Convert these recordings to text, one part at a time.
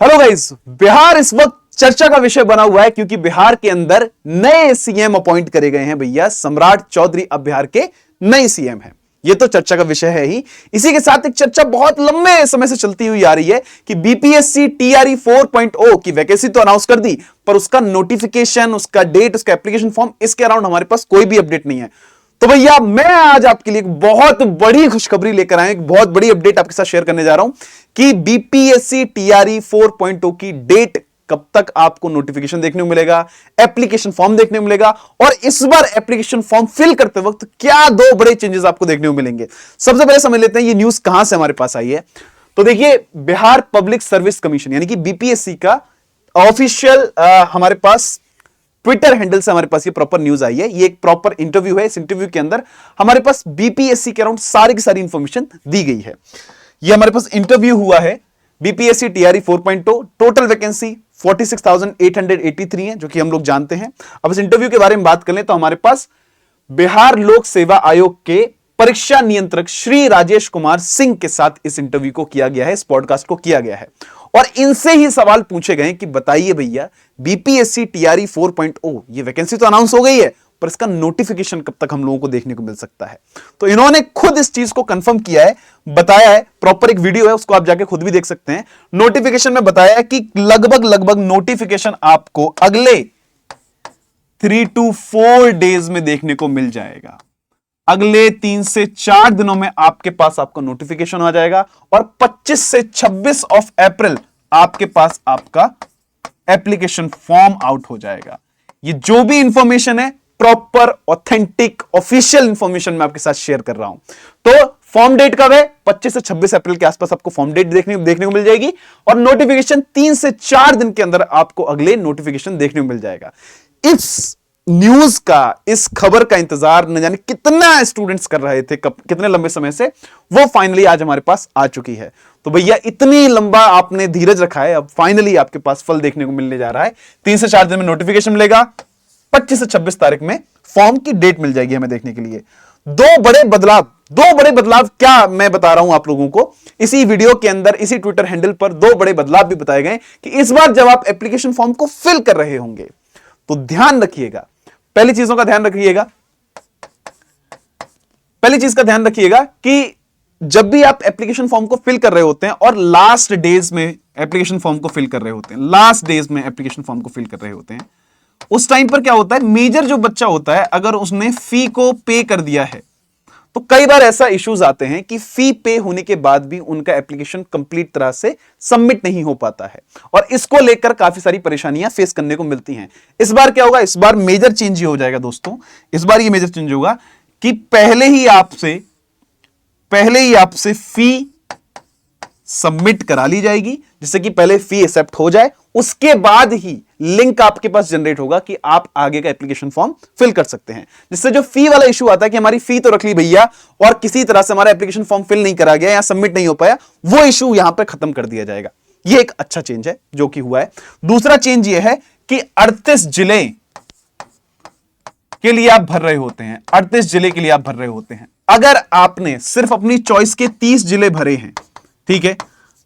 Hello guys, Bihar इस वक्त चर्चा का विषय बना हुआ है क्योंकि बिहार के अंदर नए सीएम अपॉइंट करे गए हैं। भैया सम्राट चौधरी अब बिहार के नए सीएम हैं। ये तो चर्चा का विषय है ही। इसी के साथ एक चर्चा बहुत लंबे समय से चलती हुई आ रही है कि बीपीएससी टीआरई 4.0 की वैकेंसी तो अनाउंस कर दी, पर उसका नोटिफिकेशन, उसका डेट, उसका एप्लीकेशन फॉर्म, इसके अराउंड हमारे पास कोई भी अपडेट नहीं है। तो भैया मैं आज आपके लिए एक बहुत बड़ी खुशखबरी लेकर आया, एक बहुत बड़ी अपडेट आपके साथ शेयर करने जा रहा हूं कि बीपीएससी टीआरई 4.0 की डेट कब तक आपको नोटिफिकेशन देखने को मिलेगा, एप्लीकेशन फॉर्म देखने को मिलेगा, और इस बार एप्लीकेशन फॉर्म फिल करते वक्त क्या दो बड़े चेंजेस आपको देखने को मिलेंगे। सबसे पहले समझ लेते हैं ये न्यूज कहां से हमारे पास आई है। तो देखिए, बिहार पब्लिक सर्विस कमीशन यानी कि बीपीएससी का ऑफिशियल हमारे पास ट्विटर हैंडल से हमारे पास ये प्रॉपर न्यूज आई है। ये एक प्रॉपर इंटरव्यू है। इस इंटरव्यू के अंदर हमारे पास बीपीएससी के अराउंड सारी की सारी इंफॉर्मेशन दी गई है। ये हमारे पास इंटरव्यू हुआ है बीपीएससी टीआरई 4.0। टोटल वैकेंसी 46,883 है, जो कि हम लोग जानते हैं। अब इस इंटरव्यू के बारे में बात करें तो हमारे पास बिहार लोक सेवा आयोग के परीक्षा नियंत्रक श्री राजेश कुमार सिंह के साथ इस इंटरव्यू को किया गया है, इस पॉडकास्ट को किया गया है, और इनसे ही सवाल पूछे गए कि बताइए भैया, बीपीएससी टीआरई 4.0 ये वैकेंसी तो अनाउंस हो गई है, पर इसका नोटिफिकेशन कब तक हम लोगों को देखने को मिल सकता है। तो इन्होंने खुद इस चीज को कंफर्म किया है, बताया है। प्रॉपर एक वीडियो है, उसको आप जाके खुद भी देख सकते हैं। नोटिफिकेशन में बताया है कि लगभग नोटिफिकेशन आपको अगले 3 to 4 डेज में देखने को मिल जाएगा। अगले 3 से 4 दिनों में आपके पास आपका नोटिफिकेशन आ जाएगा, और 25 से 26 ऑफ अप्रैल आपके पास आपका एप्लीकेशन फॉर्म आउट हो जाएगा। ये जो भी इंफॉर्मेशन है, प्रॉपर ऑथेंटिक ऑफिशियल इंफॉर्मेशन मैं आपके साथ शेयर कर रहा हूं। तो फॉर्म डेट कब है? 25 से 26 अप्रैल के आसपास आपको फॉर्म डेट देखने को मिल जाएगी, और नोटिफिकेशन 3 से 4 दिन के अंदर आपको अगले नोटिफिकेशन देखने को मिल जाएगा। इस न्यूज का, इस खबर का इंतजार न जाने कितना स्टूडेंट्स कर रहे थे, कितने लंबे समय से, वो फाइनली आज हमारे पास आ चुकी है। तो भैया, इतनी लंबा आपने धीरज रखा है, अब फाइनली आपके पास फल देखने को मिलने जा रहा है। 3 से 4 दिन में नोटिफिकेशन मिलेगा, 25 से 26 तारीख में फॉर्म की डेट मिल जाएगी हमें देखने के लिए। दो बड़े बदलाव क्या मैं बता रहा हूं आप लोगों को इसी वीडियो के अंदर, इसी ट्विटर हैंडल पर दो बड़े बदलाव भी बताए गए कि इस बार जब आप एप्लीकेशन फॉर्म को फिल कर रहे होंगे तो ध्यान रखिएगा। पहली चीज का ध्यान रखिएगा कि जब भी आप एप्लीकेशन फॉर्म को फिल कर रहे होते हैं और लास्ट डेज में एप्लीकेशन फॉर्म को फिल कर रहे होते हैं, उस टाइम पर क्या होता है, मेजर जो बच्चा होता है, अगर उसने फी को पे कर दिया है, तो कई बार ऐसा इश्यूज आते हैं कि फी पे होने के बाद भी उनका एप्लीकेशन कंप्लीट तरह से सबमिट नहीं हो पाता है, और इसको लेकर काफी सारी परेशानियां फेस करने को मिलती हैं। इस बार क्या होगा? इस बार मेजर चेंज ये हो जाएगा दोस्तों। इस बार ये मेजर चेंज होगा कि पहले ही आपसे फी सबमिट करा ली जाएगी, जिससे कि पहले फी एक्सेप्ट हो जाए, उसके बाद ही लिंक आपके पास जनरेट होगा कि आप आगे का एप्लीकेशन फॉर्म फिल कर सकते हैं। जिससे जो फी वाला इशू आता है कि हमारी फी तो रख ली भैया और किसी तरह से हमारा एप्लीकेशन फॉर्म फिल नहीं करा गया या सबमिट नहीं हो पाया, वो इशू यहां पर खत्म कर दिया जाएगा। ये एक अच्छा चेंज है जो कि हुआ है। दूसरा चेंज ये है कि 38 जिले के लिए आप भर रहे होते हैं। 38 जिले के लिए आप भर रहे होते हैं। अगर आपने सिर्फ अपनी चॉइस के 30 जिले भरे हैं, ठीक है,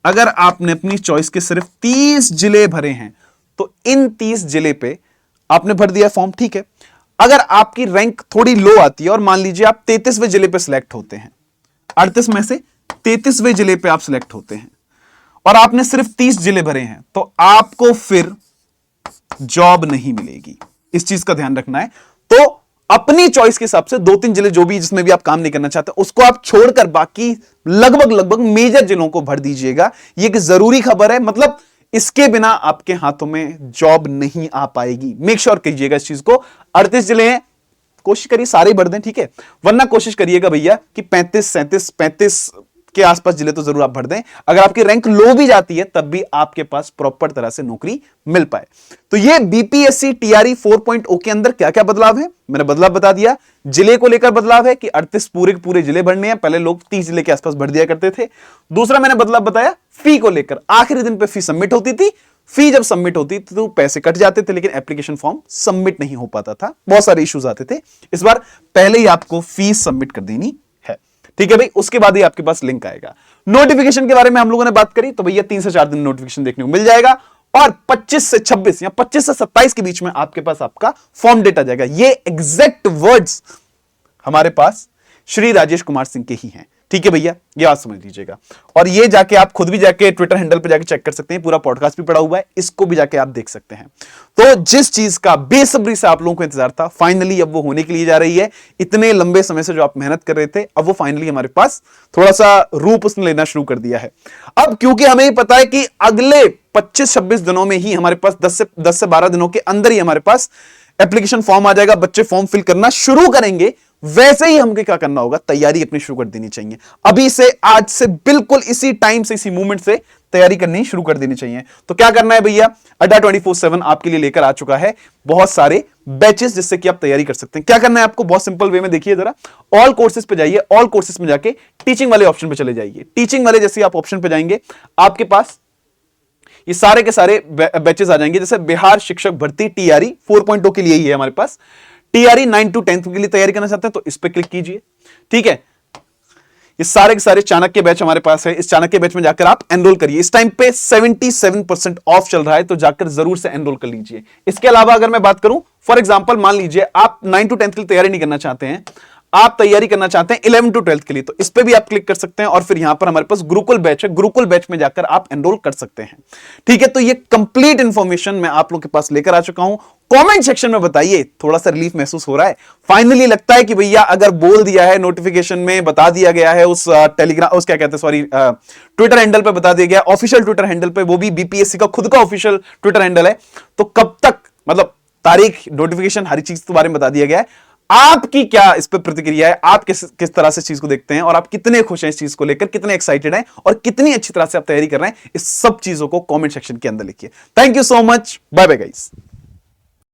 अगर आपने अपनी चॉइस के सिर्फ 30 जिले भरे हैं, तो इन 30 जिले पे आपने भर दिया फॉर्म, ठीक है। अगर आपकी रैंक थोड़ी लो आती है और मान लीजिए आप 33वें जिले पे सिलेक्ट होते हैं, 38 में से 33वें जिले पे आप सिलेक्ट होते हैं और आपने सिर्फ 30 जिले भरे हैं, तो आपको फिर जॉब नहीं मिलेगी। इस चीज का ध्यान रखना है। तो अपनी चॉइस के हिसाब से 2-3 जिले जो भी जिसमें भी आप काम नहीं करना चाहते, उसको आप छोड़कर बाकी लगभग मेजर जिलों को भर दीजिएगा। ये एक जरूरी खबर है, मतलब इसके बिना आपके हाथों में जॉब नहीं आ पाएगी। मेक श्योर कीजिएगा इस चीज को। 38 जिले हैं, कोशिश करिए सारे भर दें, ठीक है, वरना कोशिश करिएगा भैया कि 35, 37, 35 के आसपास जिले तो जरूर आप भर दें। अगर आपकी रैंक लो भी जाती है, तब भी आपके पास प्रॉपर तरह से नौकरी मिल पाए। तो ये बीपीएससी टीआरई 4.0 के अंदर क्या क्या बदलाव है, मैंने बदलाव बता दिया। जिले को लेकर बदलाव है कि 38 पूरे के पूरे जिले भरने हैं, पहले लोग 30 जिले के आसपास भर दिया करते थे। दूसरा मैंने बदलाव बताया फी को लेकर, आखिरी दिन पे फी सबमिट होती थी। फी जब सबमिट होती थी तो पैसे कट जाते थे, लेकिन एप्लीकेशन फॉर्म सबमिट नहीं हो पाता था, बहुत सारे इश्यूज आते थे। इस बार पहले ही आपको फीस सबमिट कर देनी है, ठीक है भाई। उसके बाद ही आपके पास लिंक आएगा। नोटिफिकेशन के बारे में हम लोगों ने बात करी, तो भैया 3 से 4 दिन नोटिफिकेशन देखने को मिल जाएगा और 25 से 26 या 25 से 27 के बीच में आपके पास आपका फॉर्म डेट आ जाएगा। ये एग्जैक्ट वर्ड्स हमारे पास श्री राजेश कुमार सिंह के ही हैं। ठीक है भैया, ये बात समझ लीजिएगा। और ये जाके आप खुद भी जाके ट्विटर हैंडल पे जाके चेक कर सकते हैं, पूरा पॉडकास्ट भी पड़ा हुआ है, इसको भी जाके आप देख सकते हैं। तो जिस चीज का बेसब्री से आप लोगों को इंतजार था, फाइनली अब वो होने के लिए जा रही है। इतने लंबे समय से जो आप मेहनत कर रहे थे, अब वो फाइनली हमारे पास थोड़ा सा रूप उसने लेना शुरू कर दिया है। अब क्योंकि हमें पता है कि अगले 25-26 दिनों में ही हमारे पास 10 से 12 दिनों के अंदर ही हमारे पास एप्लीकेशन फॉर्म आ जाएगा, बच्चे फॉर्म फिल करना शुरू करेंगे। वैसे ही हमको क्या करना होगा, तैयारी अपनी शुरू कर देनी चाहिए। अभी से, आज से, बिल्कुल इसी टाइम से, इसी मूवमेंट से तैयारी करनी शुरू कर देनी चाहिए। तो क्या करना है भैया, अड्डा 24/7 आपके लिए लेकर आ चुका है बहुत सारे बैचेस जिससे कि आप तैयारी कर सकते हैं। क्या करना है आपको, बहुत सिंपल वे में देखिए जरा। ऑल कोर्सेज पे जाइए, ऑल कोर्सेज में जाके टीचिंग वाले ऑप्शन पे चले जाइए। टीचिंग वाले जैसे आप ऑप्शन पे जाएंगे, आपके पास ये सारे के सारे बैचेस आ जाएंगे। जैसे बिहार शिक्षक भर्ती टीआरई 4.0 के लिए ही है हमारे पास। टीआरई 9 to 10 के लिए तैयारी करना चाहते हैं तो इस पे क्लिक कीजिए। ठीक है, ये सारे के सारे चाणक्य बैच हमारे पास है। इस चाणक्य बैच में जाकर आप एनरोल करिए। इस टाइम पे 77% ऑफ चल रहा है, तो जाकर जरूर से एनरोल कर लीजिए। इसके अलावा अगर मैं बात करूं, फॉर एग्जांपल मान लीजिए आप 9 to 10 के लिए तैयारी नहीं करना चाहते हैं, आप तैयारी करना चाहते हैं 11 to 12 के लिए, तो इस पे भी आप क्लिक कर सकते हैं और फिर यहां पर हमारे पास गुरुकुल बैच है, गुरुकुल बैच में जाकर आप एनरोल कर सकते हैं। ठीक है, तो ये कंप्लीट इंफॉर्मेशन मैं आप लोगों के पास लेकर आ चुका हूं। कमेंट सेक्शन में बताइए, थोड़ा सा रिलीफ महसूस हो रहा है? फाइनली लगता है कि भैया अगर बोल दिया है, नोटिफिकेशन में बता दिया गया है, उस टेलीग्राम, उस क्या कहते हैं, सॉरी, ट्विटर हैंडल पे बता दिया गया, ऑफिशियल ट्विटर हैंडल पे, वो भी बीपीएससी का खुद का ऑफिशियल ट्विटर हैंडल है, तो कब तक, मतलब तारीख, नोटिफिकेशन, हर चीज के बारे में बता दिया गया है। आपकी क्या इस पर प्रतिक्रिया है? आप किस तरह से इस चीज को देखते हैं और आप कितने खुश हैं इस चीज को लेकर, कितने एक्साइटेड हैं और कितनी अच्छी तरह से आप तैयारी कर रहे हैं, इस सब चीजों को कमेंट सेक्शन के अंदर लिखिए। Thank you so much, bye bye guys.